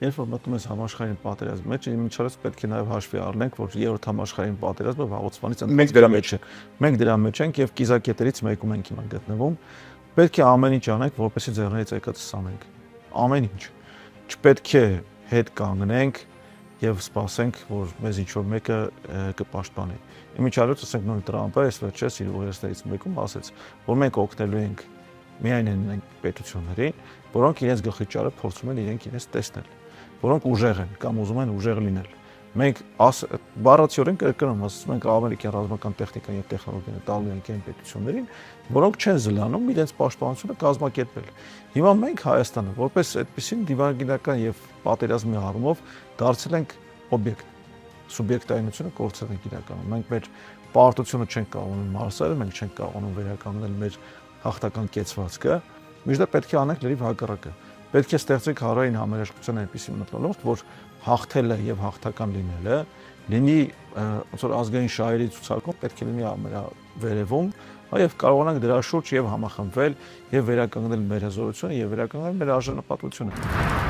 երբ որ մտնում ես համաշխարհային պատերազմի մեջ, իմիջիայլոց պետք է նաև հաշվի առնենք, որ երրորդ համաշխարհային պատերազմը վաղուց մենք դրա մեջ ենք։ Մենք դրա մեջ ենք եւ կիզակետերից մեկում ենք հիմա գտնվում։ Պետք է ամեն ինչ անենք, որպեսզի ձեռներից եկածը սանենք։ Ամեն ինչ։ Չպետք է հետ կանգնենք եւ սպասենք, որ մեզ ինչ-որ մեկը կպաշտպանի։ Իմիջիայլոց ասենք նույն Տրամպը այս վերջերս իր ուղերձներից մեկում ասեց, որ մենք օգնելու ենք միայն այն պետություններին, որոնք իրենց գլխի ճարը փորձում են իրենց տեսնել, որոնք ուժեղ են կամ ուզում են ուժեղ լինել։ Մենք բառացիորեն կրկնում ասում ենք ամերիկյան ռազմական տեխնիկան եւ տեխնոլոգիան տալու ենք այն պետություններին, որոնք չեն զլանում իրենց պաշտպանությունը կազմակերպել։ Հիմա մենք Հայաստանը որպես այդպիսին դիվանագիտական եւ պատերազմի առումով դարձել ենք օբյեկտ։ Սուբյեկտայինությունը կորցրել ենք իրականում։ Մենք մեր պարտությունը չենք կարողանում մարսել, մենք չենք կարողանում վերականգնել մեր հաղթական կեցվածքը, միշտ պետք է անենք լրիվ հակառակը։ Պետք է ստեղծենք հանրային համերաշխության այնպիսի մթնոլորտ, որ հաղթելը եւ հաղթական լինելը լինի ոնց որ ազգային շահերի ցուցակում պետք է լինի ամենավերևում, եւ կարողանանք դրա շուրջ եւ համախմբվել եւ վերականգնել մեր հզորությունը եւ վերականգնել մեր արժանապատվությունը։